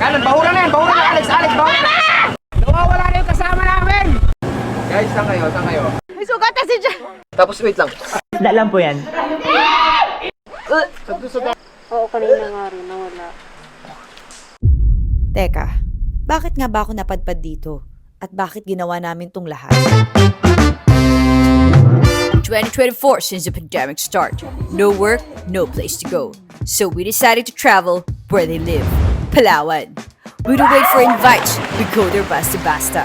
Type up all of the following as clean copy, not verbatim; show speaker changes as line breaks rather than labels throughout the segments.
Alan, bahura na yan, Alex, bahura na! Nawawala na yung kasama namin! Guys, saan kayo?
May sugat kasi dyan.
Tapos wait lang.
Isda lang po yan.
Oo, kanina nga rin, nawala.
Teka, bakit nga ba ako napadpad dito? At bakit ginawa namin tong lahat?
2024 since the pandemic started. No work, no place to go. So we decided to travel where they live. Palawan. We don't wait for invites. We go there basta-basta.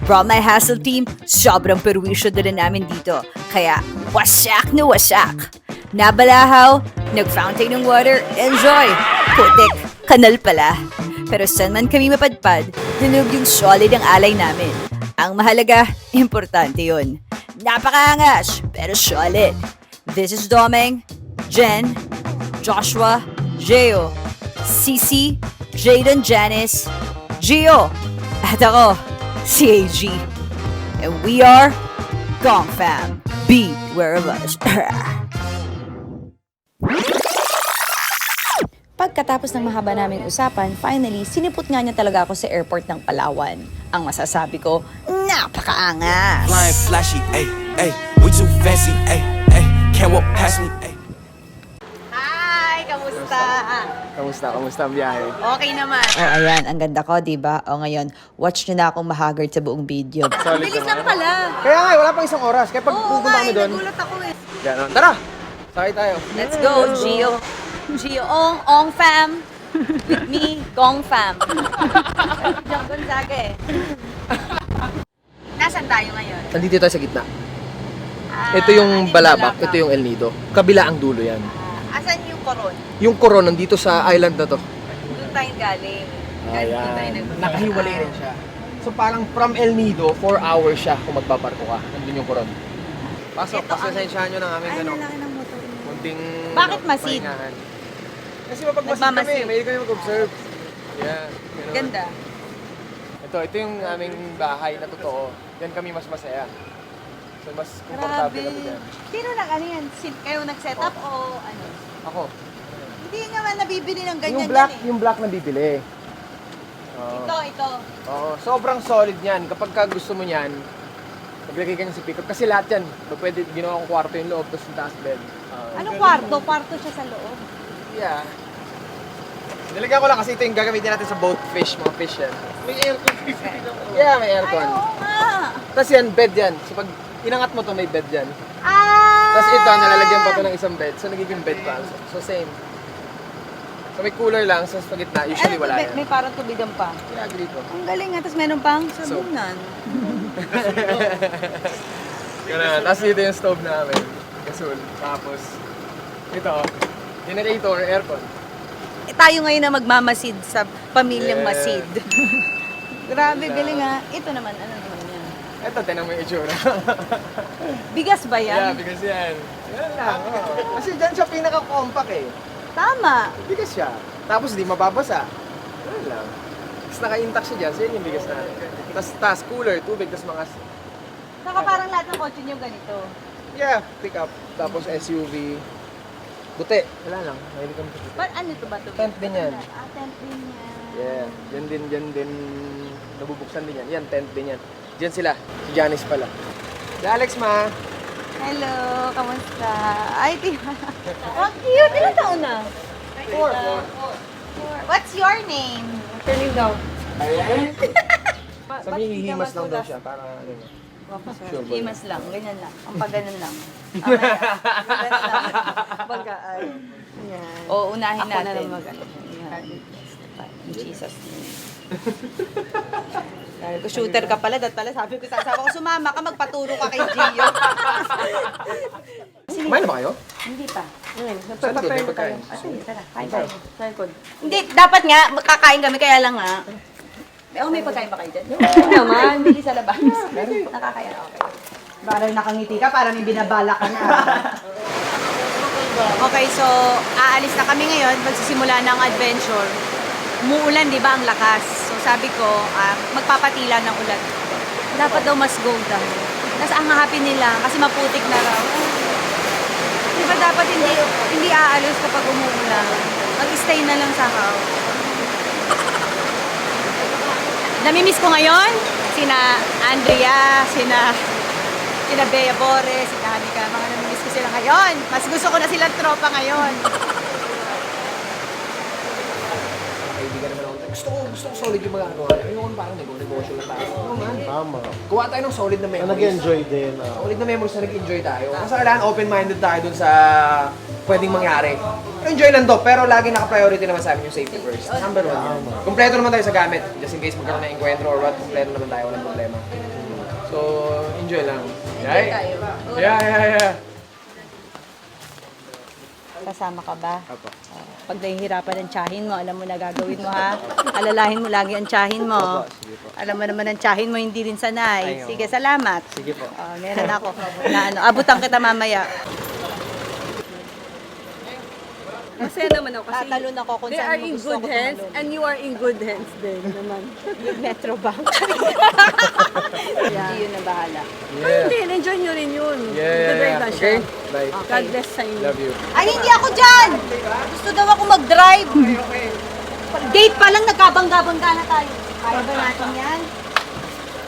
Brought my hassle team, sobrang perwisyo dala namin dito. Kaya wasak na wasak. Nabalahaw, nag-fountain ng water, enjoy. Putik, kanal pala. Pero saan man kami mapadpad, dinog yung solid ang alay namin. Ang mahalaga, importante yun. Napakaangas, pero solid. This is Domeng, Jen, Joshua, Jeo, Cici, Jaden, Janice, Gio, at ako, si AG. And we are Gong Fam. Beware of us.
Pagkatapos ng mahaba naming usapan, finally, sinipot nga niya talaga ako sa airport ng Palawan. Ang masasabi ko, napakaangas!
Flying flashy, ayy, ayy, we too fancy, ayy, ayy, can't walk past me, ayy.
Hi! Kamusta?
Kamusta ang biyahe?
Okay naman.
Oh, ayan, ang ganda ko, diba? O ngayon, watch nyo na akong mahagard sa buong video.
Bilis lang pala.
Kaya nga, wala pang isang oras. Kaya pag pupunta kami doon,
nagulat ako eh.
gano'n. Tara! Sakay tayo.
Let's go, Gio. Gio, Ong Fam. With me, Gong Fam. John Gonzaga eh. Nasaan tayo ngayon?
Nandito tayo sa gitna. Ito yung Balabak, ito yung El Nido. Kabila ang dulo yan.
Asan yung koron?
Yung Coron nandito sa island na to.
Doon tayo galing. Doon tayo nagpunta.
Nakahiwalay rin siya. So parang from El Nido, 4 hours siya kung magbabarko ka. Nandun yung Coron. Pasok, pasensyahan nyo ng aming gano'n. Munting...
Bakit masid?
pahingahan. Kasi mapagmasid kami,
Nagmamasid.
mahilig kami mag-observe. Yeah, gano'n.
Ganda.
Ito yung aming bahay na totoo. Yan kami mas masaya. So mas komportable kami dyan.
Sino ano yan? Kayo nag-set up o ano?
Ako.
Hindi naman nabibili ng ganyan
Yung black na bibili. Oo.
Ito.
Oo, sobrang solid niyan. Kapag ka gusto mo niyan, maglagay ka niya sa pick-up. Kasi lahat yan, pwede ginawa kong kwarto yung loob, tapos yung taas bed.
Anong kwarto? Kwarto siya sa loob.
Yeah. Nilagyan ko lang kasi ito yung gagamitin natin sa boat fish, mga fish yan. May aircon. Yeah, may aircon.
Oo nga.
Tapos yan, bed yan. So pag inangat mo to, may bed yan.
Ah!
Tapos ito, nalalagyan pa to ng isang bed. So nagiging bed pa. So same. So may cooler lang sa gitna. Usually wala yan.
May parang tubigan pa.
Ginagawa dito.
Ang galing nga. Tapos meron pang sabunan.
Ganun. Tapos dito yung stove namin. Gasol. Tapos, ito, generator, aircon.
Tayo ngayon na magmamasid sa pamilyang
Yeah.
masid. Grabe, galing nga. Ito naman, ano naman yan?
Ito, tinan mo yung itsura.
Bigas ba
Yeah,
yan?
bigas yan. Yan lang. Oh. Kasi dyan siya pinaka-compact eh.
Tama.
Bigas siya. Tapos di mababasa. Yan lang. Tapos naka-intact siya dyan. So yun yung bigas natin. Tapos cooler, tubig, tapos mga...
Saka parang lahat ng kotse niyo ganito.
Yeah, pick up. Tapos SUV. Buti. Wala lang. Mahilig kami sa buti.
Ano to ba to?
Tent din yan.
Tent din yan.
Yeah. Yan din. Nabubuksan din yan. Yan, tent din yan. Diyan sila. Si Janice pala. Si Alex, ma.
Hello, kamusta? Ay, diba? Ang cute. Ilan taon na?
4.
What's your name?
Turning down.
Sabi hihimas lang daw siya. Para ano yun. Sure, boy.
Himas lang, ganyan lang. Ang pagganon lang.
Bagaan. Yan.
O, unahin
Ako na
natin.
lang mag-ano. Yan.
In Jesus name. Sabi ko, shooter ka pala. Dahil pala sabi ko sa asawa ko, sumama ka, magpaturo ka kay Gio.
Kumain na ba kayo?
Hindi pa.
Ayun,
Saan
nagpapapair
doon?
na tayo.
Pagkain?
Sige, tara. Kain
Tayo.
tayo.
Tayo, Kod.
Hindi, dapat nga, kakain kami, kaya lang nga. May pagkain pa kayo dyan?
Hindi naman.
Bili sa labas. Nakakaya, okay. Parang nakangiti ka, parang may binabala ka na. Okay, so aalis na kami ngayon, magsisimula ng adventure. Umuulan, di ba, ang lakas. So sabi ko, magpapatila ng ulan. Dapat daw mas go down. Tapos ang happy nila, kasi maputik na raw. Di ba dapat hindi aalis kapag umuulan? Mag-stay na lang sa house.
namimiss ko ngayon, sina Andrea, sina Bea Bore, sina Hanika, mga namimiss ko sila ngayon. Mas gusto ko na silang tropa ngayon.
Kaibigan naman ako. Gusto ko solid yung mga ano. Ayoko na parang negosyo na tayo. Ano man?
Tama.
Kuha tayo ng solid na memories.
Nag-enjoy din.
Solid na memories na nag-enjoy tayo. Kasi kailangan open-minded tayo dun sa pwedeng mangyari. Enjoy lang to, pero lagi naka-priority naman sa amin yung safety first. Number one yan. Kompleto naman tayo sa gamit. Just in case magkaroon ng encuentro or what, kompleto naman tayo, walang problema. So, enjoy lang.
Enjoy tayo.
Yeah.
Kasama ka ba?
Apo.
Pag nahihirapan ang tiyahin mo, alam mo na gagawin mo ha. Alalahin mo lagi ang tiyahin mo. Alam mo naman ang tiyahin mo, hindi rin sanay. Sige, salamat.
Sige po.
Meron ako. Na, abutan kita mamaya.
Masaya naman ako kasi
Tatalon ako kung
they
saan
are
mo
in
gusto
good
ako
hands
tumalon.
and you are in good hands din naman.
With Metrobank. Hindi yun na bahala.
Pero hindi, enjoy nyo rin yun.
Yeah.
Drive na siya.
Okay? Bye.
God bless sa inyo.
Love you.
Ay, hindi ako dyan! Gusto daw ako mag-drive. Date pa lang, nagkabangga-bangga na tayo. Kaya ba natin yan?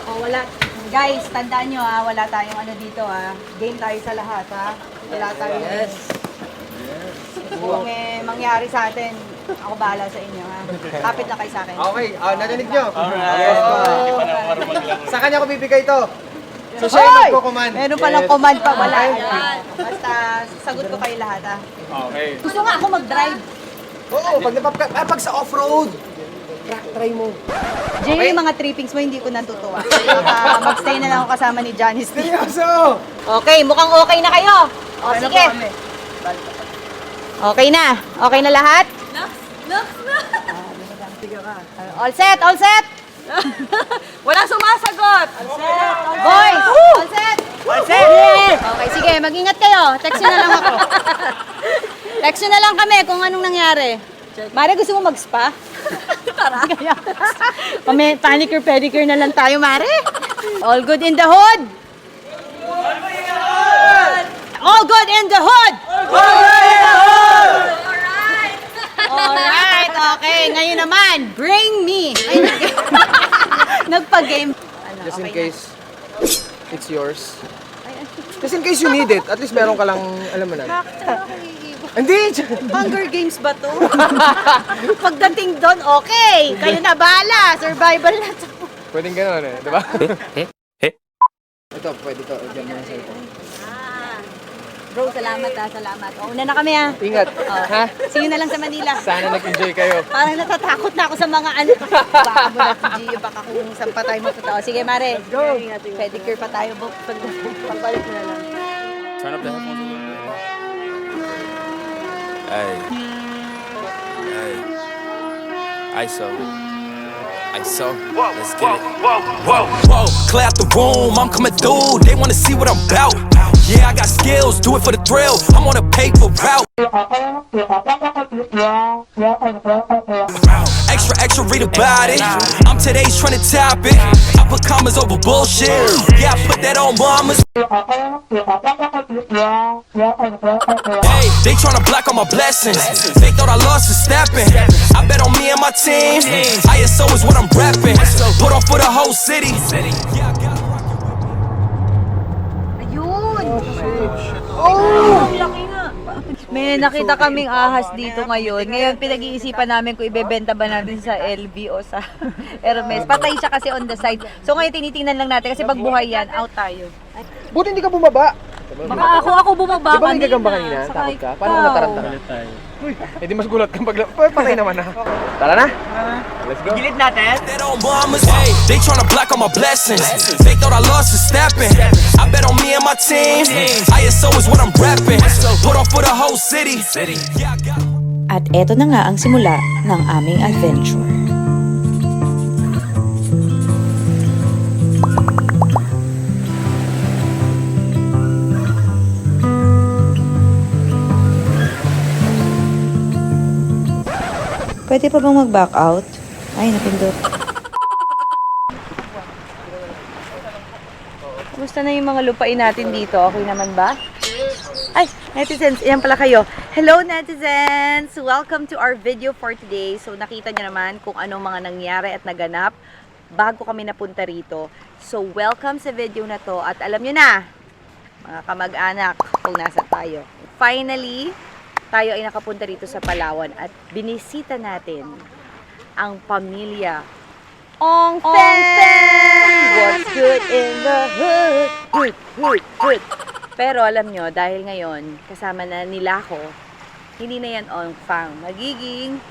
O, wala. Guys, tandaan nyo ha, wala tayong ano dito ha. Game tayo sa lahat ha. Wala tayong... Yes. Kung may mangyari sa atin, ako bahala sa inyo ha. Kapit na kayo sa akin.
Okay, narinig nyo? Alright. Sa kanya ko bibigay to. So siya yung magko-command.
Meron palang command pa, wala. Basta, sagot ko kayo lahat ha.
Okay.
Gusto nga ako mag-drive.
Oo, pag sa off-road, try mo.
Jay, yung mga trippings mo, hindi ko natutuwa. Mag-stay na lang ako kasama ni Janice.
Seryoso!
Okay, mukhang okay na kayo. O, sige. Okay na. Okay na lahat? All set, all set.
Wala sumasagot!
Boys, all set. All set. Okay, sige, mag-ingat kayo. Text nyo na lang ako. Text nyo na lang kami kung anong nangyari. Mare, gusto mo mag-spa? Tara. Panicure, pedicure na lang tayo, Mare. All good in the hood? All good in the hood! Alright, okay. Ngayon naman, bring me. Ay, nagpa-game. Ano,
Just in
okay na?
case it's yours. Just in case you need it, at least meron ka lang, alam mo na.
Bakit ako iiwan?
Hindi!
Hunger Games ba to? Pagdating doon, okay. Kayo na bahala. Survival na to.
Pwedeng gano'n eh, di ba? Ito, pwede to. Diyan mo sa ito.
Bro, salamat ha, salamat. O, una na kami ha.
Ingat. Ha?
See you na lang sa Manila.
Sana nag-enjoy kayo.
Parang natatakot na ako sa mga ano. Baka mo na si Gio, baka kung saan pa tayo mapunta. O, sige, Mare. Go. Pedicure pa tayo. Pagbalik mo na lang.
Turn up the headphones a little bit. Hey. ISO. Let's get it. Whoa. Clear out the room, I'm coming through. They wanna see what I'm about. Yeah, I got skills, do it for the thrill. I'm on a paper route. Extra, read about it. I'm today's trending topic. I put commas over bullshit. Yeah, I put that on mamas. Hey, they tryna block all my blessings. They thought I lost for stepping. I bet on me and my team. ISO is what I'm rapping. Put on for the whole city. Yeah, I got
May nakita kaming ahas dito ngayon. Ngayon, pinag-iisipan namin kung ibebenta ba natin sa LV o sa Hermes. Patay siya kasi on the side. So ngayon, tinitingnan lang natin kasi pag buhay yan, out tayo.
Buti hindi ka bumaba.
Baka ako bumaba
Di ba hindi gagamba kanina? Takot ka? Paano kung nataranta ka? Uy, edi mas gulat kang pagla... Patay naman na. Tara na. Let's go. Gilid natin.
that on mamas. Hey, they tryna block all my blessings. They thought I lost for stepping. I bet on me and my team. ISO is what I'm rapping. Put on for the whole city. Yeah, I got
At eto na nga ang simula ng aming adventure. Pwede pa bang mag-back out? Ay, napindot.
Kumusta na yung mga lupain natin dito? Okay naman ba? Ay, netizens, yan pala kayo. Hello netizens! Welcome to our video for today. So nakita nyo naman kung anong mga nangyari at naganap
bago kami napunta rito. So, welcome sa video na to. At alam nyo na, mga kamag-anak, kung nasa tayo. Finally, tayo ay nakapunta rito sa Palawan at binisita natin ang pamilya Ong Fam! What's good in the hood? Hood, hood, hood. Pero alam nyo, dahil ngayon, kasama na nila ako, hindi na yan Ong Fam. Magiging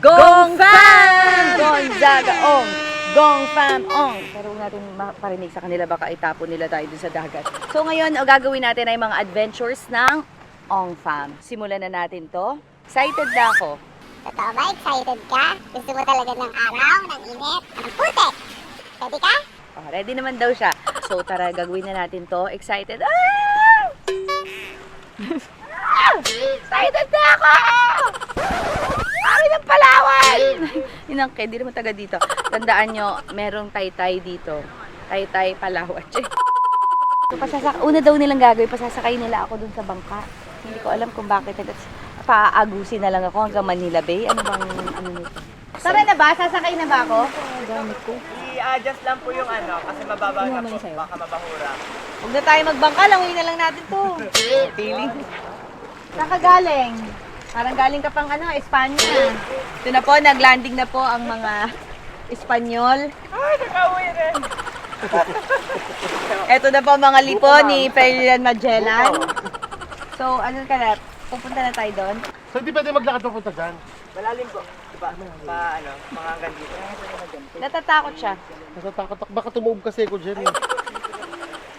Gong Fam! Gonzaga Ong! Gong Fam Ong! Pero huwag natin maparinig sa kanila, baka itapon nila tayo dun sa dagat. So ngayon, ang gagawin natin ay mga adventures ng Ong Fam. Simulan na natin to. Excited na ako.
Totoo ba? Excited ka? Gusto mo talaga ng araw, ng init, ng putik? Ready ka?
Oh, ready naman daw siya. So tara, gagawin na natin to. Excited. Ah! Excited na ako! Kami ng Palawan! Inangke, di naman taga dito. Tandaan nyo, merong taytay dito. Taytay Palawan. Una daw nilang gagawin, pasasakay nila ako dun sa bangka. Hindi ko alam kung bakit. Paaagusin na lang ako hanggang Manila Bay. Ano bang ano nito? Tara na ba? Sasakay na ba ako? Gamit ko.
I-adjust lang po yung ano, kasi mababa na po, baka mabahura.
Huwag na tayo magbangka, languyin na lang natin to. Feeling. Saka galing. Parang galing ka pang ano, Espanya. Ito na po, naglanding na po ang mga Espanyol.
Ay, nakauwi rin!
Ito na po mga lipo ni Ferdinand Magellan. So, ano ka na? Pupunta na tayo doon.
So hindi pwede maglakad papunta dyan?
Malalim po. Diba? Mga hanggang dito.
Natatakot siya.
Natatakot ako. Baka tumuog kasi ako dyan eh.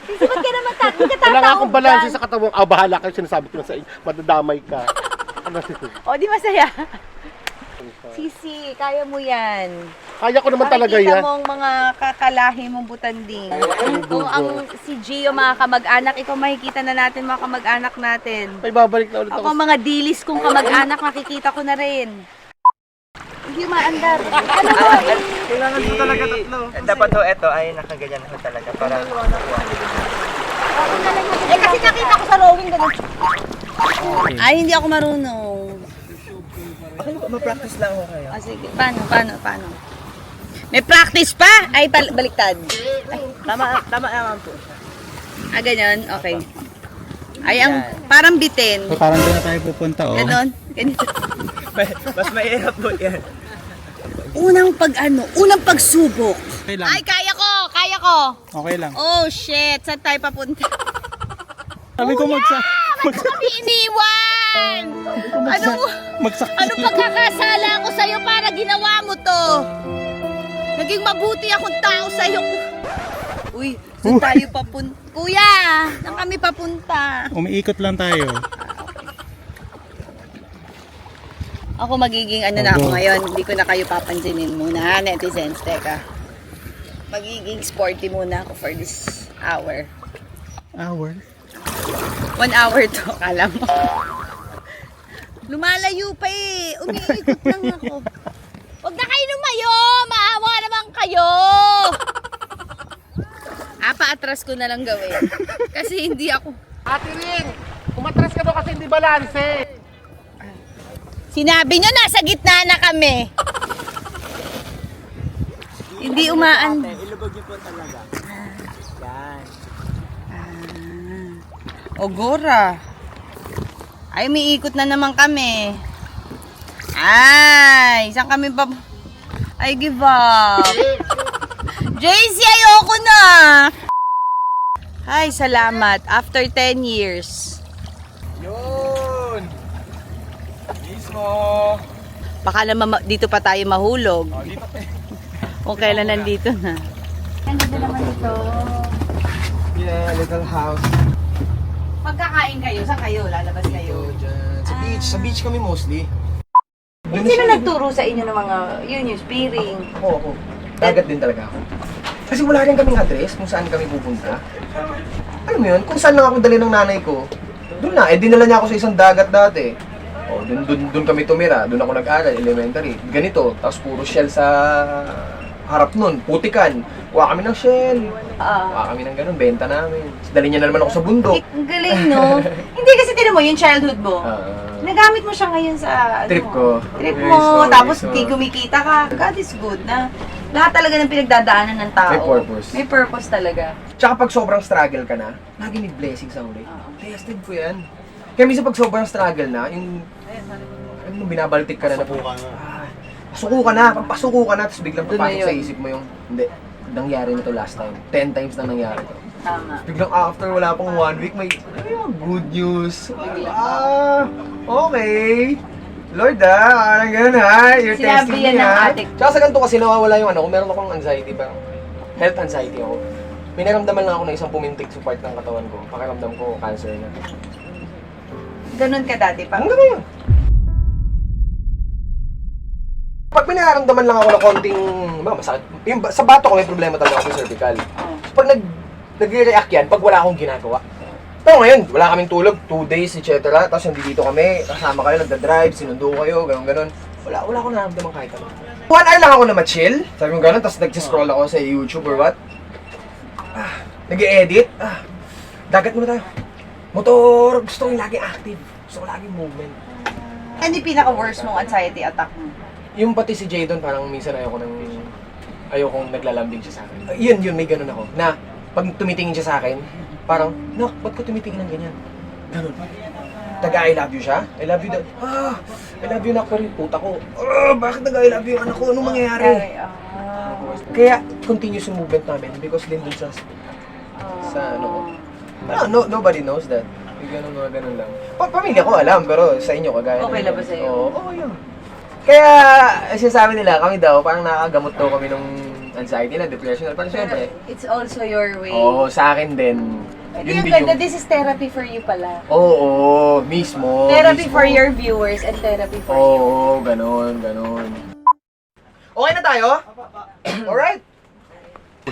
Sisi, ba't ka naman hindi ka
Wala nga
tataog
akong balanse
dyan?
sa katawan. Ah, bahala kayo. Sinasabi ko na sa inyo. Madadamay ka. Ano?
O, di masaya. Sisi, kaya mo yan.
Kaya ko naman talaga yan.
Makikita mong mga kakalahi mong butanding. Kung ang si Gio, mga kamag-anak, ikaw makikita na natin mga kamag-anak natin.
May babalik na ulit
Ako
ako.
mga dilis kong kamag-anak, makikita ko na rin. Hindi maandar. Ano ba?
Kailangan po talaga tatlo. Dapat ho, ito ay nakaganyan ho talaga. Para
Eh kasi nakita ko sa rowing ganun. Ay, hindi ako marunong.
okay po, ma-practice lang ho kayo.
Ah, sige. Paano? May practice pa? Ay, baliktad.
Tama naman po.
Ah, ganyan? Okay. Ay, ang parang bitin.
Parang doon na tayo pupunta, oh.
Ganon. Ganito.
Mas mahirap po yan.
Unang pagsubok.
Okay lang.
Ay, kaya ko.
Okay lang.
Oh, shit. Saan tayo papunta?
Sabi ko
Kami iniwan! Anong pagkakasala ko sa'yo para ginawa mo to? Naging mabuti akong tao sa'yo. Uy, saan tayo papunta? Kuya, saan kami papunta?
Umiikot lang tayo.
Ako magiging ano na ako ngayon, hindi ko na kayo papansinin muna ha, netizens, teka. Magiging sporty muna ako for this hour.
Hour?
1 hour to, akala mo. Lumalayo pa eh. Umiikot lang ako. Huwag na kayo lumayo! Maawa naman kayo! Paatras ko na lang gawin. Kasi hindi ako...
Ate Rin! Umatras ka daw kasi hindi balanse.
Sinabi nyo, nasa gitna na kami. Hindi umaan.
Ilubog niyo po talaga. Yan.
Ogora. Ay, umiikot na naman kami. Ay, saan kami pa... Ay, give up. JC, ayoko na. Ay, salamat. After 10 years.
Yun! Mismo!
Baka naman dito pa tayo mahulog. Kung kailan nandito na. Nandito naman dito.
Yeah, little house.
Pagkakain kayo, saan kayo? Lalabas kayo?
Dyan. Sa beach. Sa beach kami mostly.
Sino nagturo sa inyo ng mga, yun yung spearing?
Oo. Dagat din talaga ako. Kasi wala rin kaming address kung saan kami pupunta. Alam mo yun, kung saan lang ako dali ng nanay ko, doon na. Eh, dinala niya ako sa isang dagat dati. O, doon kami tumira. Doon ako nag-aral, elementary. Ganito. Tapos puro shell sa harap nun, putikan. Kuha kami ng shell. Kuha kami ng ganun, benta namin. Dali niya na naman ako sa bundok.
Ang galing, no? Hindi kasi tinan mo, yung childhood mo. Nagamit mo siya ngayon sa
Trip ko.
Trip
Yes,
mo,
oh,
tapos
yes, oh.
di kumikita ka. God is good na. Lahat talaga ng pinagdadaanan ng tao.
May purpose.
May purpose talaga.
Tsaka pag sobrang struggle ka na, lagi may blessings sa uli. Tested ko yan. Kaya minsan pag sobrang struggle na, yung binabaltik ka na pasuko ka na, pagpasuko ka na, tapos biglang papasok sa isip mo yung, hindi, nangyari na to last time. 10 times na nangyari to.
Tama.
Biglang after wala pang 1 week, may good news. Okay. Lord parang ganun You're
Sinabi
testing
yan
me
ng ate.
Tsaka sa ganito kasi nawawala yung kung meron akong anxiety, parang health anxiety ako. May naramdaman lang ako na isang pumintik sa part ng katawan ko. Pakiramdam ko, cancer na.
Ganun ka dati pa.
Hanggang ngayon. Pag may nararamdaman lang ako na konting, masakit. Yung, sa bato ko may problema talaga ako sa cervical. So, pag nagre-react yan, pag wala akong ginagawa. Pero ngayon, wala kaming tulog, 2 days, etc. Tapos nandito kami, kasama kayo, nagda-drive, sinundo kayo, gano'n. Wala akong nararamdaman kahit ano. 1 hour lang ako na ma-chill, sabi ko gano'n, tapos nag-scroll ako sa YouTube or what. Nag-e-edit. Dagat muna tayo. Motor, gusto ko yung laging active. Gusto ko laging movement.
Ano yung pinaka-worst mong anxiety attack mo?
Yung pati si Jadon, parang minsan ayokong naglalambing siya sa akin. Yun, may ganun ako. Na, pag tumitingin siya sa akin, parang, nak, ba't ko tumitingin ng ganyan? Ganun. I love you siya? I love you I love you, nak, pero yung puta ko. Bakit I love you yung anak ko? Anong mangyayari? Kaya, continuous yung movement namin because din dun sa nobody knows that. Yung ganun lang. Pamilya ko alam, pero sa inyo kagaya.
Okay lang ba sa'yo?
Oo, yun. Kaya, sinasabi nila, kami daw, parang nakagamot daw kami ng anxiety na, depression. Pero syempre,
It's also your way.
oo, sa akin din.
Yung ganda, this is therapy for you pala.
Oo, mismo.
Therapy
mismo.
for your viewers and therapy for you.
Oo, ganun. Okay na tayo? Alright.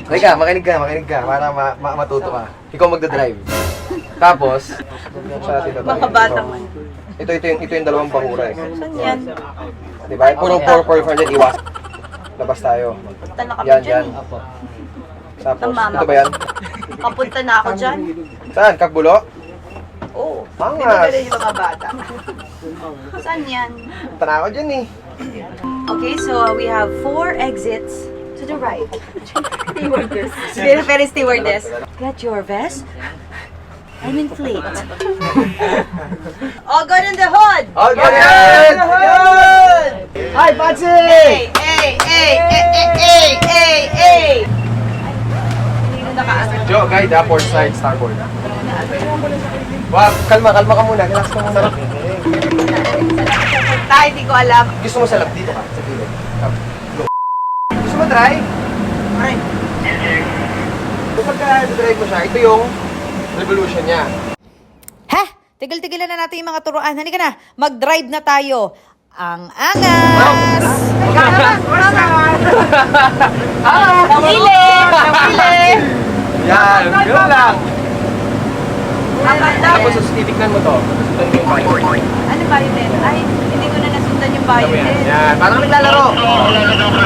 Makinig ka, para matuto ka. Ikaw magdadrive. Tapos,
Mga batang.
Ito yung dalawang bakura eh.
Saan yan?
Diba? Puro dyan, iwas. Labas tayo.
Punta na kami
Yan.
dyan.
Tapos,
Ng mama
ito ba yan?
Kapunta na ako dyan.
Saan? Kagbulo?
Oo.
Angas.
Di ba ganun yung mga bata? Saan yan?
Punta na ako dyan eh.
Okay, so we have 4 exits to the right. Stewardess. Very stewardess. Get your vest. I'm inflate. All good in the hood!
All good! Hi, Patsy!
Hey! Hindi na nakaano.
Joe, guide ha, port side, starboard. Wow, kalma ka muna. Relax ka muna.
Tayo, hindi ko alam.
Gusto mo sa lab dito ka? Sa gilid. Go. Gusto mo drive? Ay. Kapag drive mo siya, ito yung revolution niya.
Ha? Tigil-tigilan na natin yung mga turuan. Halika na, mag-drive na tayo. Ang angas! Nawili!
Yan, yun lang.
Maganda.
Tapos titignan mo to. Susundan mo yung bike.
Ano ba yun din? Ay, hindi ko na nasundan yung bayo din.
Yan, parang naglalaro.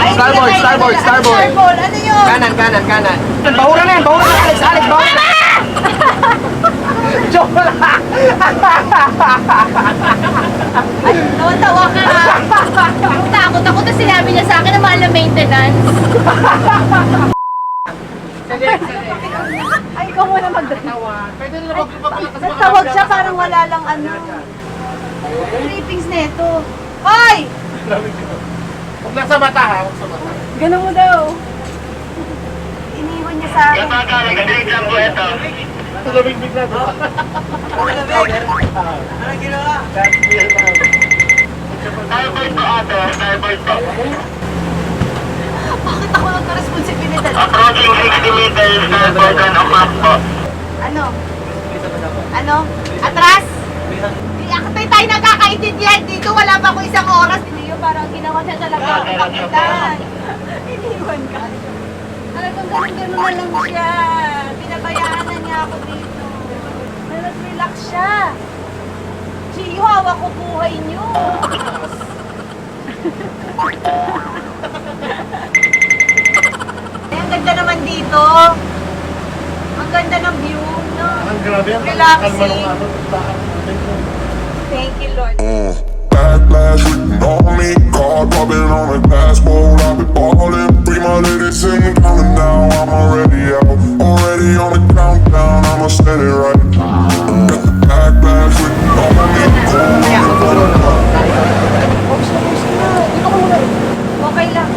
Ay,
Starboard.
Starboard! Ano yun?
Kanan. Bahura na yan, Alex, bahura na. Joke lang.
Ay, tawa ka ha. Takot ako na sinabi niya sa akin na mahal na maintenance.
Ay, ikaw muna mag-tawa. Nagtawag siya parang wala lang ano. Ratings nito. Hoy!
Huwag lang sa mata ha, huwag sa mata.
Ganun mo daw. Iniwan niya sa akin.
Malamig bigla doon.
Anong ginawa? Starboard po.
Bakit ako nagka-responsibilidad?
Approaching 60 meters, starboard and o'clock po.
Ano? Atras? Hindi tayo nagkakaintindihan dito. Wala pa ako isang oras. Hindi yun, parang ginawa niya talaga ako kapitan. Iniwan ka. Talagang ganun-ganun na lang siya. Pinabayaan na niya ako dito. Nag-relax siya. Gio, hawak ko buhay niyo.
naman dito. Ang ganda ng view, no?
Ang grabe yan.
Relaxing.
Kalma nung ano, tahan natin.
Thank you, Lord.
Backlash written on me, car popping on a dashboard. I've been ballin', free my ladies in counting down. I'm already out, already on the countdown. I'ma set it right. Got the backlash written on me,
Okay lang.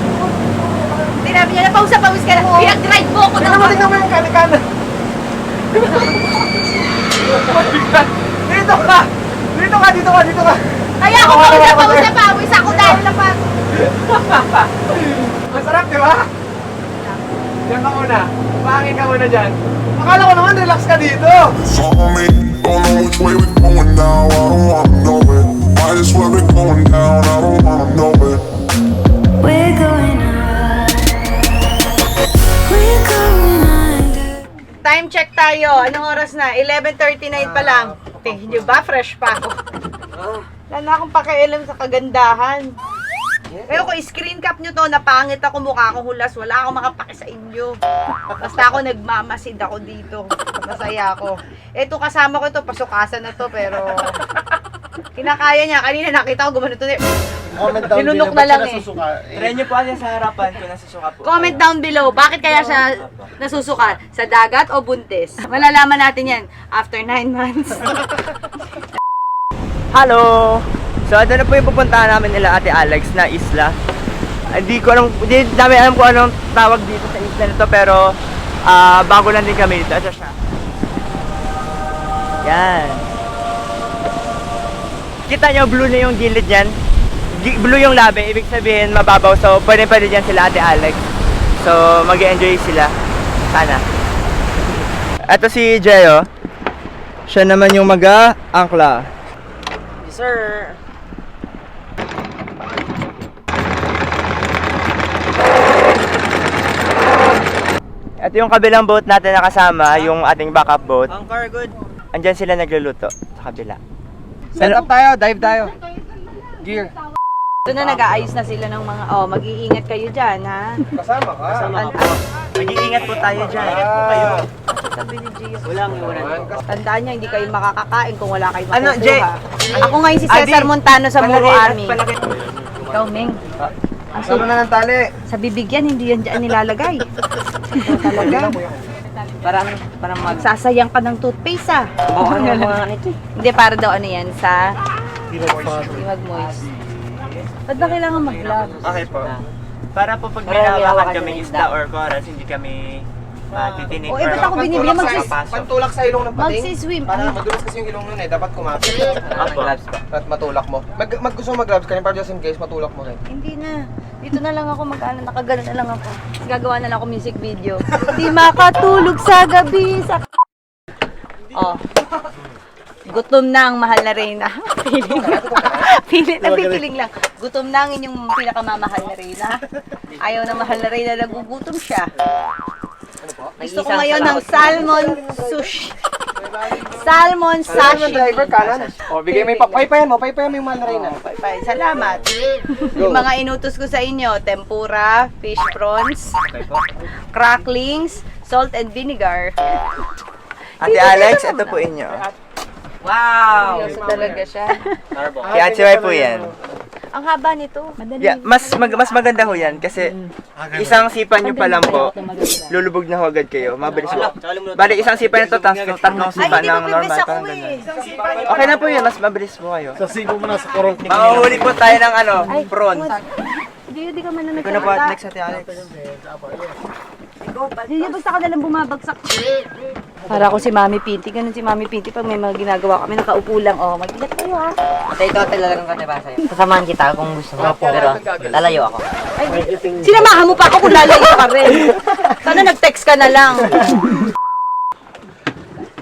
Hindi namin niya na pausa-pawis ka lang. Pinag-drive mo ako
Tingnan mo yung kanikana. Dito ka! Dito ka!
Kaya ako pausa-pawis ako dahil lapag.
Masarap, di ba? Diyan ka muna. Pahangin ka muna dyan. Akala ko naman, relax ka dito.
on me. Don't know which way we're going now. I don't wanna know it. Might as well be going down. I don't wanna know it.
We're going up. We're going under.
Time check tayo. Anong oras na? 11:39 pa lang. Tingin nyo ba? Fresh pa ako. Wala na akong pakialam sa kagandahan. Pero kung screen cap nyo to, napangit ako, mukha akong hulas, wala akong makapaki sa inyo. Basta ako nagmamasid ako dito. Masaya ako. Eto kasama ko to, pasukasan na to, pero kinakaya niya. Kanina nakita ko gumano to.
Comment down
Nilunok
below,
na lang
ba't siya
eh.
nasusuka?
Try nyo po kasi sa harapan kung nasusuka po.
Comment down below, bakit kaya siya nasusuka? Sa dagat o buntis? Malalaman natin yan after 9 months.
Hello! So, ito na po yung pupuntahan namin nila Ate Alex na isla. Hindi namin alam kung anong tawag dito sa isla nito, pero bago lang din kami dito. Ito siya. Yan. Kita nyo, blue na yung gilid yan. Blue yung labi, ibig sabihin mababaw. So, pwede dyan sila Ate Alex. So, mag-enjoy sila. Sana. Ito si Jeyo. Siya naman yung mag-angkla. Yes, sir. Ito yung kabilang boat natin na kasama, yung ating backup boat. Anchor, good. Andyan sila nagluluto sa kabila.
Set up tayo, dive tayo. Gear.
Ito na nag-aayos na sila ng mga, mag-iingat kayo dyan, ha?
Kasama ka.
Mag-iingat po tayo dyan. Ingat po kayo.
Sabi ni Gio.
Walang iwanan.
Tandaan nyo, hindi kayo makakakain kung wala kayong
Ano,
makukuha.
Jay?
Ako ngayon si Cesar
Adi,
Montano sa Muro Army.
Palagay.
Ikaw, Meng.
Asa na ng tali.
Sa bibig yan, hindi yan dyan nilalagay. Talaga.
Parang
Magsasayang ka ng toothpaste, ah. Hindi, para daw ano yan, sa mag-moist. Ba't ba kailangan mag-gloves?
Okay po. Para po pag may nahawakan kami isda or coral, hindi kami matitinig.
O, ba't ako binibigyan
Pantulak sa ilong ng pating.
magsiswim?
Para madulas kasi yung ilong nun eh. Dapat kumapit.
Apo.
At matulak mo. Gusto mo mag-gloves ka rin para just in case matulak mo rin.
Hindi na. Dito na lang ako nakagano na lang ako. Gagawa na lang ako music video. Di makatulog sa gabi sa... Oh. Gutom na ang mahal na Reyna. Napipiling lang. Gutom na ang inyong pinakamamahal na Reyna. Ayaw na mahal na Reyna, nagugutom siya. Gusto ko ngayon ng salmon sushi. Salmon sashi.
Driver kanan. O, bigay mo yung paypayan mo yung mahal na rin.
Salamat. Yung mga inutos ko sa inyo, tempura, fish prawns, cracklings, salt and vinegar.
Ate Alex, ito po inyo. Wow!
Seryoso talaga siya.
Kaya Ate Way po yan.
Ang haba nito. Madali.
Yeah, mas maganda ho yan kasi isang sipan nyo pa lang po, lulubog na ho agad kayo. Mabilis ho. Bali, isang sipan nito, tatlong
Ay,
sipan
hindi
ng
ko
normal.
pipis ako
Parang
eh.
ganun. Okay na po yun, mas mabilis po kayo.
Sa sigo mo na sa korong.
Makahuli po tayo ng prawns.
Hindi ka man na
Ikaw na po,
nagkakata.
next Ate Alex.
Hindi, basta ka nalang bumabagsak. Para ako si Mami Pinti. Ganun si Mami Pinti pag may mga ginagawa kami, nakaupo lang. Oh, mag-ingat kayo ha.
Ikaw talagang katiba sa'yo. Kasamahan kita kung gusto mo. Pero lalayo ako.
Ay, sinamahan mo pa ako kung lalayo ka rin. Sana nag-text ka na lang.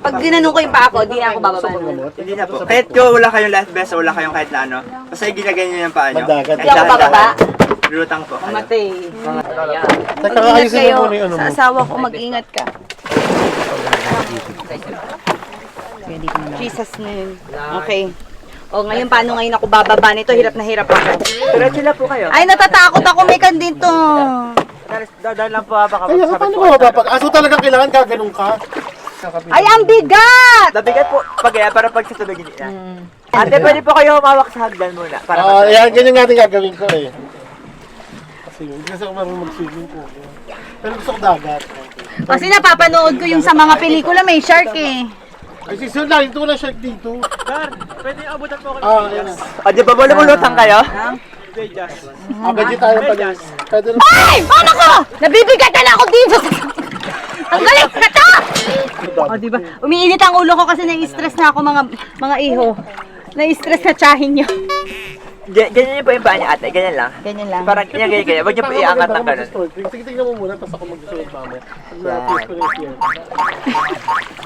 Pag ginanong ko yung pa ako, di na ako bababa.
Hindi na po. Kahit ko wala kayong life vest o wala kayong kahit na ano, basta ginaganyan nyo yung paa nyo.
Madagat.
Di ako bababa.
Lulutang po.
Mamatay.
Teka,
Mag-ingat
ayusin
kayo.
mo muna yung ano
Sa
mo.
asawa ko, mag-ingat ka. Jesus name. Okay. O, ngayon, paano ngayon ako bababa nito? Hirap na hirap ako.
Diretso na po kayo.
Ay, natatakot ako. May kandito.
Dadaan lang po baka
Kaya nga, paano mo mapapag... Aso talagang kailangan gaganong ka.
Ay, ang bigat!
Nabigat po pag para pag sa tubig hindi na. Ate, pwede po kayo humawak sa hagdan muna. Para
Ayan, ganyan natin gagawin ko eh. Kasi hindi kasi ako marunong mag-swimming po. Pero gusto ko dagat.
Kasi napapanood ko yung sa mga pelikula, may shark eh.
Ay, sisun lang, ito lang shark dito.
Sir, pwede abutan po kayo.
Ayan na.
O, di ba bulutang kayo?
Budget tayo pa dyan. Pwede na.
Ay! Paano ko? Nabibigatan na ako dito! Ang galing na to! O, diba? Umiinit ang ulo ko kasi nai-stress na ako mga iho. Nai-stress na tsahin nyo.
Ganyan po yung paa niya ate, ganyan lang.
Ganyan lang.
Parang ganyan. Huwag niyo po iangat ng ganun.
Sige, tingnan mo muna, tapos ako mag-susunod mamaya. Na-taste ko na yun.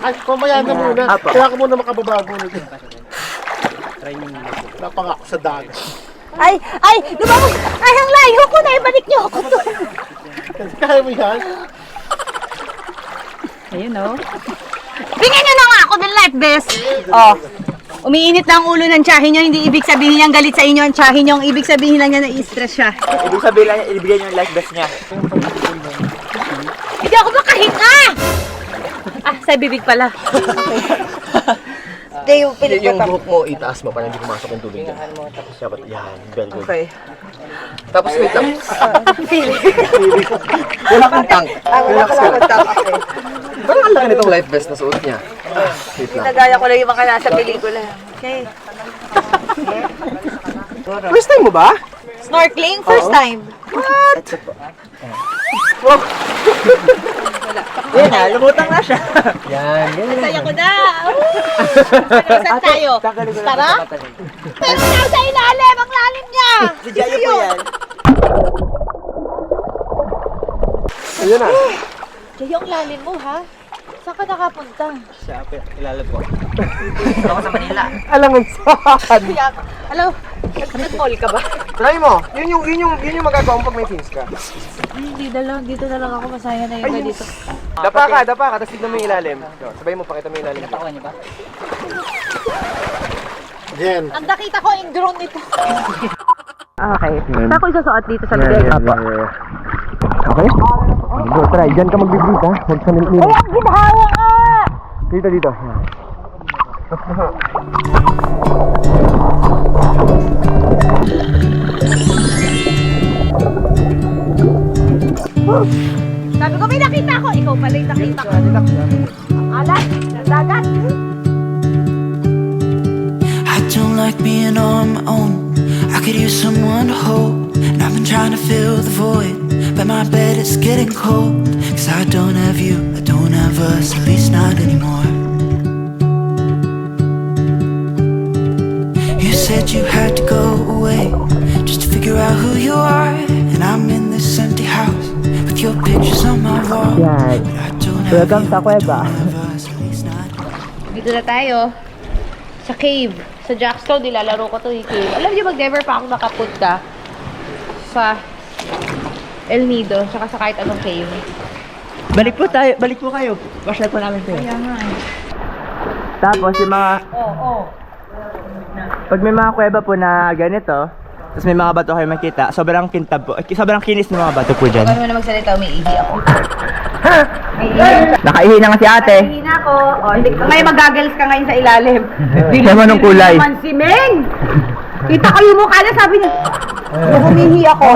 Ay, mamaya na muna. Kaya ka muna makababago nito. Napangako sa dagat.
Ay! Lumabas! Ay, ang layo ko na! Ibalik nyo ako to!
Kaya mo yan?
Ayun o. Bigyan nyo na nga ako ng life vest! Oh. Umiinit na ang ulo ng tsahin nyo, hindi ibig sabihin niyang galit sa inyo ang tsahin nyo. Ang ibig sabihin lang niya na i-stress siya.
Ibig sabihin lang, ibigay niyo yung life vest niya.
Hindi ako makahinga! Ah, sa bibig pala.
Yung buhok mo, itaas mo para hindi pumasok yung tubig dyan. Dapat, yan, very good.
Okay.
Tapos wait lang. Wala kang tank. Relax ka lang. Parang ang laki nitong life vest na suot niya. Wait lang.
Nagaya ko lang yung mga nasa pelikula. Okay.
First time mo ba?
Snorkeling? First time.
Yan na, lumutang na siya.
Yan, yan.
Saya ko na! Saan tayo? Tara? Pero nasa ilalim! Ang lalim niya!
Si Jayo po yan.
Ayun na.
Jay, ang lalim mo ha? Saan ka nakapunta?
Siya, ilalim po. Ako sa Manila.
Alangan saan.
Alam, nag-mall ka ba?
Try mo. Yun yung magagawa mo pag may fins ka.
Dito na lang ako, masaya na yung dito.
Dapa ka, tapos tignan mo yung ilalim. Sabay mo, pakita mo yung ilalim.
Takuha niyo ba?
Yan.
Ang nakita ko yung drone nito.
Okay. Saan ko isusuot dito sa bibig?
Okay? Go, try. Diyan ka magbibig ha. Huwag sa nilin.
Ay, ang ginhawa nga!
Dito. Yan.
Sabi ko, may nakita ko. Ikaw pala yung nakita ko. Alat, dagat.
I don't like being on my own. I could use someone to hold. And I've been trying to fill the void, but my bed is getting cold. Cause I don't have you, I don't have us, at least not anymore. You said you had to go away just to figure out who you are. And I'm in this empty house with your pictures on my wall.
Yan.
But I don't have
Welcome
you,
sa
I
kuweba.
don't have us, at least not.
Dito na tayo. Sa cave. Sa Jackstone, nilalaro ko to yung cave. Alam niyo, mag-never pa ako nakapunta sa El Nido, tsaka sa kahit anong cave.
Balik po kayo. Pasyal po namin kayo.
Kaya nga eh.
Tapos yung mga, pag may mga kuweba po na ganito, tapos may mga bato kayo makita, sobrang kintab po, sobrang kinis ng mga bato po dyan.
Paano mo na magsalita, umiihi ako.
Nakaihi na nga si ate.
Umiihi na ako. O, hindi ka ngayon mag-goggles ka ngayon sa ilalim.
Siya man ng kulay.
Naman si Meng! Kita ko yung mukha na, sabi niya, umiihi ako.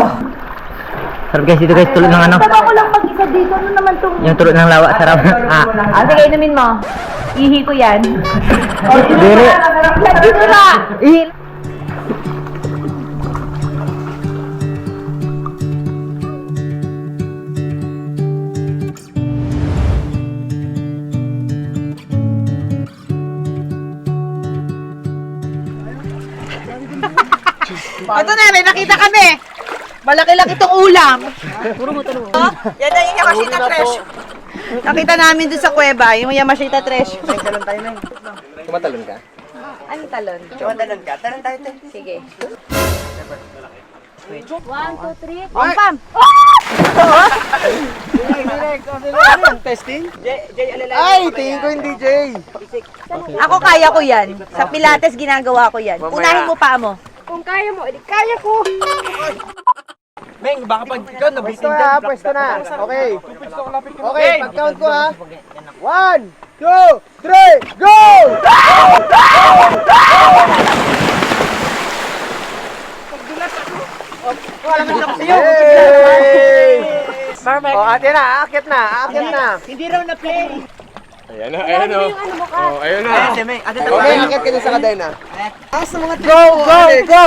Sarap guys, dito guys, tulog ng ano.
Tama ko lang mag-isa dito, ano naman itong...
Yung tulog ng lawa, sarap.
Sige, inumin mo. Ihi ko yan.
Diri.
Dito na!
Ihi.
Ito na, may nakita kami. Malaki-laki itong ulam. Puro mo tanong. Yan na yung Yamashita Treasure. Nakita namin doon sa kuweba, yung Yamashita Treasure.
Talon tayo na
Tumatalon ka?
Anong talon?
Talon ka. Talon tayo tayo.
Sige. 1, 2, 3. Pam!
Testing? Jay, alala.
Ay, tingin ko hindi, Jay.
Ako kaya ko yan. Sa Pilates ginagawa ko yan.
Mamaya.
Unahin mo pa mo. Kung kaya mo, edi kaya ko.
Meng, baka pag ikaw
Pwesto na, pwesto na. Okay. Okay, pag-count ko ha. 1, 2, 3, go! Yay!
Perfect.
Oh, ate na, aakyat na, aakyat na.
Hindi raw na-play.
Ayan na, ayan o. Oh, ayan na.
Si Meng, ate
Okay, aakyat ka din sa kadena. Angas na mga go, go, go!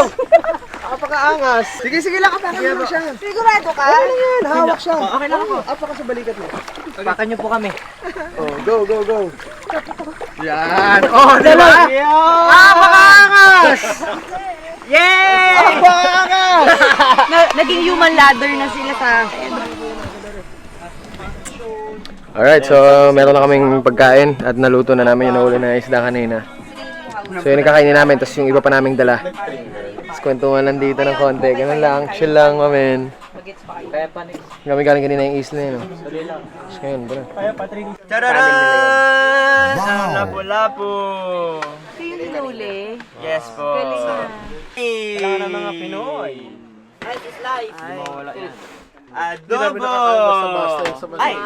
Napaka-angas. Sige, sige lang, apakan mo siya.
Sigurado ka?
Ano na yan, hawak siya.
Okay lang ako.
Apakan sa balikat mo.
Pakan niyo po kami.
Oh, go, go, go. Yan. Oh, diba? Napaka-angas!
Yay!
Napaka-angas!
Naging human ladder na sila sa akin.
Alright, so meron na kaming pagkain at naluto na namin yung nahuli na isda kanina. So yun yung kakainin namin, tapos yung iba pa naming dala. Tapos kwentuhan lang dito ng konti, ganun lang, chill lang kami. Kami galing kanina yung isla yun. Tapos ngayon, bro.
Tararan! Wow! Lapu-lapu!
Ito yung hinuli.
Yes po.
Galing na.
Kailangan ng mga Pinoy.
Life is life.
Ay, mawala yan. Adobo! Ay!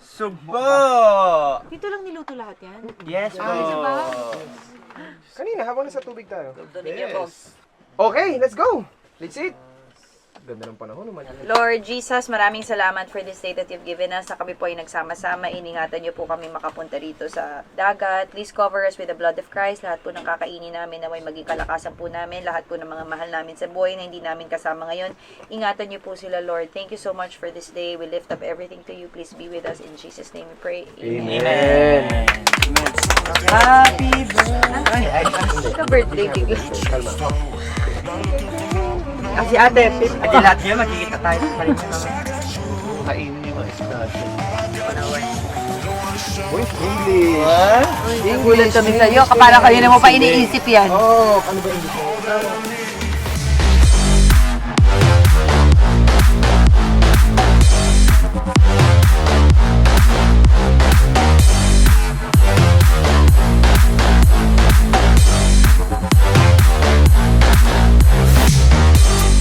Sugbo!
Dito lang niluto lahat yan?
Yes po.
Kanina, habang nasa tubig tayo. Yes. Okay, let's go! Let's eat! Ganda ng panahon naman.
Lord Jesus, maraming salamat for this day that you've given us. Na kami po ay nagsama-sama. Iningatan niyo po kami makapunta rito sa dagat. Please cover us with the blood of Christ. Lahat po ng kakainin namin na may maging kalakasan po namin. Lahat po ng mga mahal namin sa buhay na hindi namin kasama ngayon. Ingatan niyo po sila, Lord. Thank you so much for this day. We lift up everything to you. Please be with us. In Jesus' name we pray. Amen.
Happy birthday!
Ka-birthday bigla.
Kasi ate lahat niya magkikita tayo sa parin niya.
Kainin yung mga isda.
Uy, English!
Nagulat kami sa'yo. Kapala kayo na mo pa iniisip yan.
Oh, ano ba English?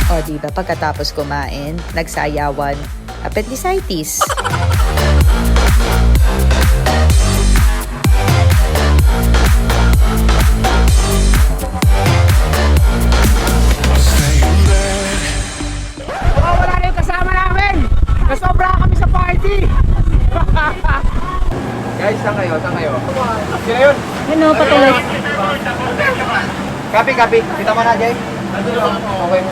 O, diba, pagkatapos kumain, nagsayawan, appendicitis.
Wala na yung kasama namin! Nasobra kami sa party! Guys, saan kayo? Saan kayo? Sino yun?
Ano, patuloy.
Copy, copy. Kita mo na, Jay? Okay,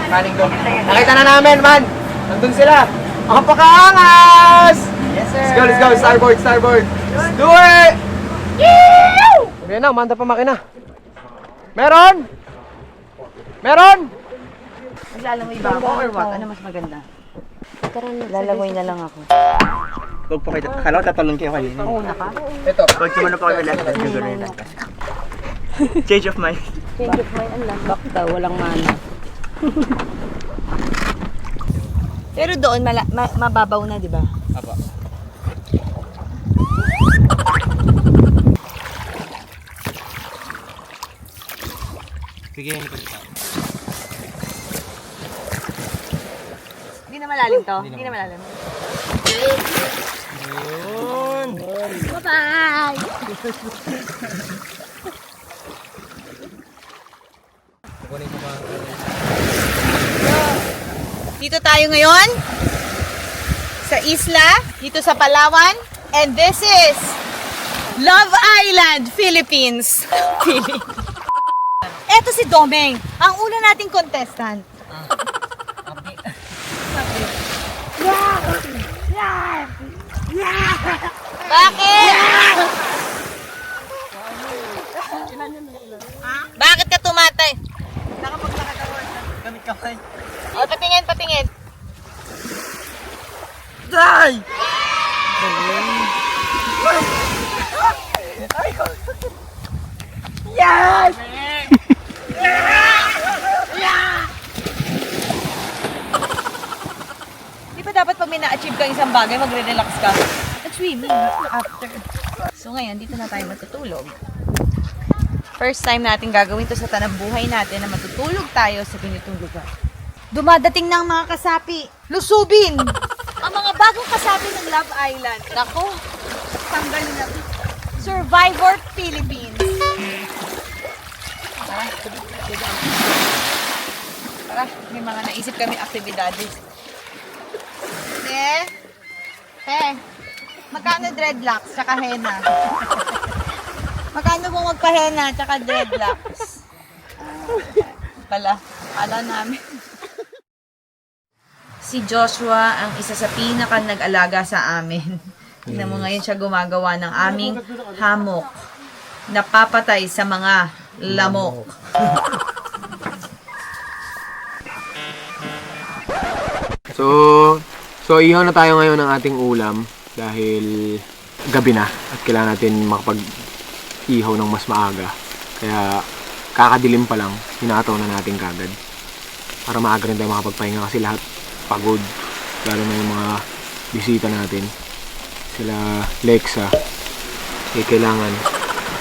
kaning doon. Nakita na namin, man! Nandun sila! Ang pakaangas!
Yes, sir!
Let's go, let's go! Starboard, starboard! Let's do it! Yeeew! Okay na, umanda pa makina. Meron! Meron!
Maglalangoy ba ako or what? Ano mas maganda? Lalangoy na lang ako.
Huwag po kayo, akala ko tatalon kayo kanina.
Oo, naka.
Ito.
Huwag sumano pa kayo last time yung gano'n lang. Change of mind.
Change of mind, ang lambak daw, walang mana.
Pero doon, mababaw na, di ba?
Apa.
Sige, ano pa ito?
Hindi na malalim to? Hindi na malalim.
Bye-bye!
Dito tayo ngayon sa isla, dito sa Palawan. And this is Love Island, Philippines. Eto si Domeng, ang una nating contestant. Bakit? Bakit ka tumatay? Nakapaglakad ako.
Gamit kamay.
O, patingin, patingin.
Die!
Yes! Di ba dapat pag may na-achieve kang isang bagay, magre-relax ka? At swimming after. So ngayon, dito na tayo matutulog.
First time natin gagawin to sa tanang buhay natin na matutulog tayo sa ganitong lugar.
Dumadating ng mga kasapi. Lusubin! Ang mga bagong kasapi ng Love Island. Nako, tanggalin na. Survivor Philippines.
Tara, may mga naisip kami aktibidades.
Magkano dreadlocks tsaka henna? Magkano kung magpa-henna tsaka dreadlocks?
Pala namin. Si Joshua ang isa sa pinakang nag-alaga sa amin. Tingnan mo ngayon siya gumagawa ng aming hammock. Napapatay sa mga lamok.
So ihaw na tayo ngayon ng ating ulam dahil gabi na at kailangan natin makapag-ihaw ng mas maaga. Kaya kakadilim pa lang, hinataw na natin kagad. Para maaga rin tayo makapagpahinga kasi lahat pagod. Lalo na yung mga bisita natin. Sila Lexa. Kailangan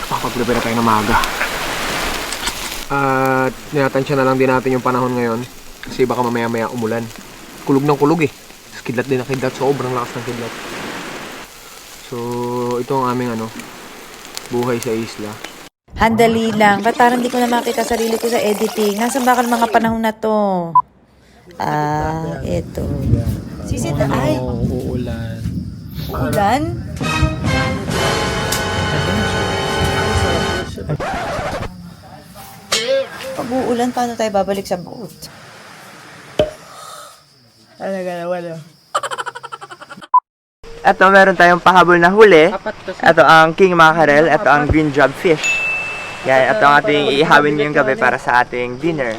makapag-prepare tayo ng maaga. At ninatansya na lang din natin yung panahon ngayon kasi baka mamaya-maya umulan. Kulog ng kulog eh. Kidlat din na kidlat. Sobrang lakas ng kidlat. So, ito ang aming buhay sa isla.
Handali lang. Ba't parang di ko na makita sarili ko sa editing? Nasaan ba mga panahon na to? Ito. Sisita. Ay,
Uulan.
ulan? Pag uulan, paano tayo babalik sa boat? Talaga na wala.
Ito, meron tayong pahabol na huli. Ito ang king mackerel. Ito ang green job fish. Yan, ito ang ating iihawin ngayong gabi para sa ating dinner.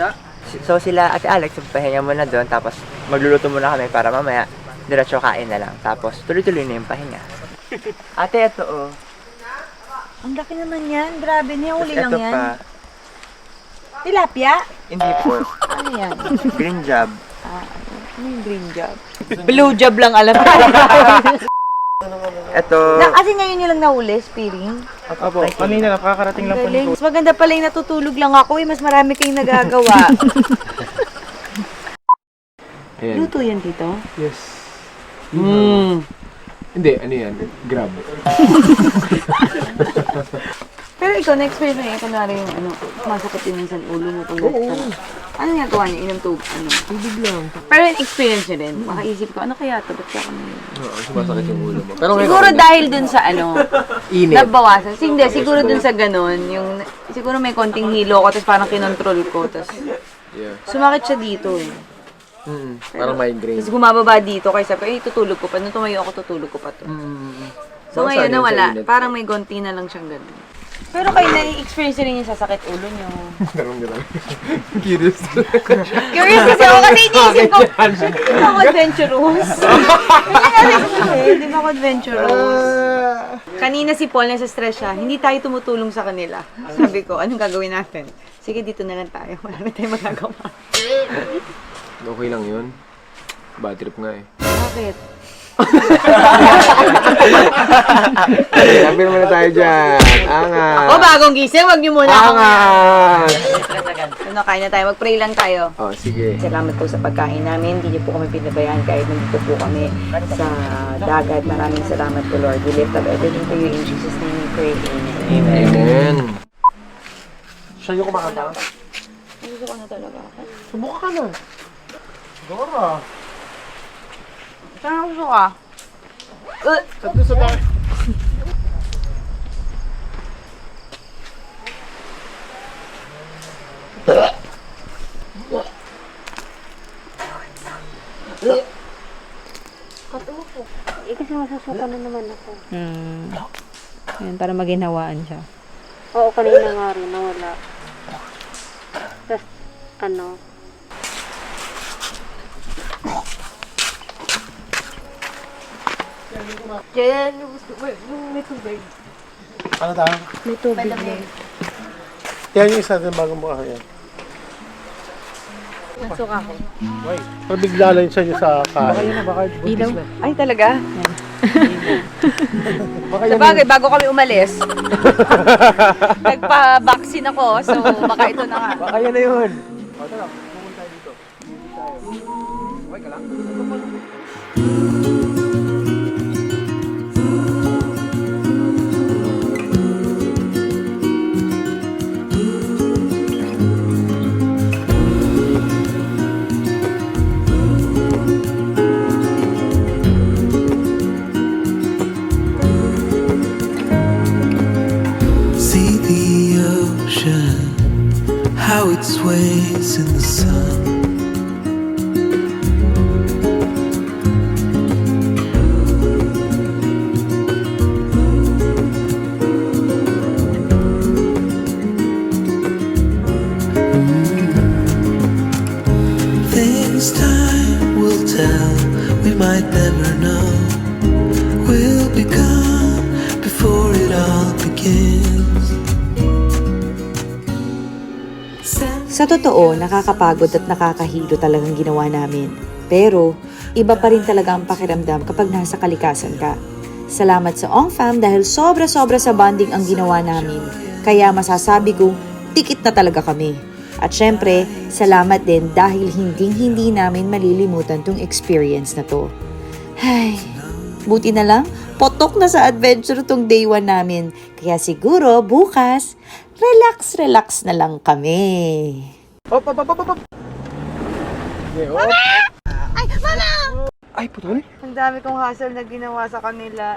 So sila, Ate Alex, pahinga muna doon. Tapos magluluto muna kami para mamaya diretso kain na lang. Tapos tuloy-tuloy na yung pahinga. Ate, ito oh.
Ang laki naman yan. Grabe niya. Huli lang
Ito
yan.
pa.
Tilapia?
Hindi po.
Ano yan?
Green job.
Ano yung green job? Blue job lang alam ko.
Ito.
Kasi ngayon nyo lang nahuli, spearing.
Opo, kanina lang, kakarating lang po
Galing.
nito.
Mas maganda pala yung natutulog lang ako eh. Mas marami kayong nagagawa.
Ayan.
Luto yan dito?
Yes. Hindi, ano yan? Grab.
Pero ikaw, na-experience mo yan. Kunwari yung masakit din minsan ulo mo pag nasa. Ano nga gawa niya? Inom tubig?
Tubig lang.
Pero experience nyo rin. Makaisip ko, ano kaya ito? Ba't kaya kami yun?
Oo, sumasakit yung ulo mo. Pero
Siguro dahil dun sa
init.
nabawasan. Hindi, siguro dun sa ganun. Yung, siguro may konting hilo ko, tapos parang kinontrol ko. Tapos
Yeah.
sumakit siya dito eh.
Parang migraine.
Tapos bumababa dito, kaya sabi ko, tutulog ko pa. Nung tumayo ako, tutulog ko pa to. So
Baka
ngayon
sa
nawala,
init.
parang may gonti na lang siyang ganun. Pero kayo na-experience rin yung sasakit ulo nyo.
Ganun. Curious.
Curious kasi ako kasi iniisip ko, hindi ako adventurous. Hindi ba ako adventurous? Kanina si Paul nasa stress siya, hindi tayo tumutulong sa kanila. Sabi ko, anong gagawin natin? Sige, dito na lang tayo. Marami tayong magagawa.
Okay lang yun. Bad trip nga eh.
Bakit?
Sabi naman na tayo dyan. Angat.
Ako, bagong gising, wag niyo muna ako.
Angat.
Ano, kain na tayo. Mag-pray lang tayo.
Oh, sige.
Salamat po sa pagkain namin. Hindi niyo po kami pinabayaan kahit nandito po kami sa dagat. Maraming salamat po, Lord. We lift up everything to you in Jesus' name we pray. Amen.
Amen.
Siya yung kumakanta.
Gusto ko na talaga ako.
Subukan ka na. Dora.
Saan gusto ka?
Sabi sa dami.
Kasi masusuka na naman ako.
Yan, para maginhawaan siya.
Oo, kanina nga rin, nawala. Tapos,
Jen, may tubig.
Ano tayo?
may tubig na.
Yan yung isa din bago mo yan.
Nasuka ko.
Pero bigla lang siya sa kain.
Ilaw? Ay, talaga? Yan. Sabagay, bago kami umalis, nagpa-vaccine ako. So, baka ito na nga.
Baka yan na yun. O, tara, pumunta tayo dito. Okay ka lang?
See the ocean, how it sways in the sun. Things time will tell, we might never know. We'll be gone before it all begins.
Sa totoo, nakakapagod at nakakahilo talagang ginawa namin. Pero, iba pa rin talaga ang pakiramdam kapag nasa kalikasan ka. Salamat sa Ong Fam dahil sobra-sobra sa bonding ang ginawa namin. Kaya masasabi kong tikit na talaga kami. At syempre, salamat din dahil hindi namin malilimutan tong experience na to. Ay, buti na lang, potok na sa adventure tong day 1 namin. Kaya siguro bukas, relax na lang kami.
Hop, hop, hop, hop, hop. Okay, hop.
Ay, mama!
Ay, putol.
Ang dami kong hassle na ginawa sa kanila.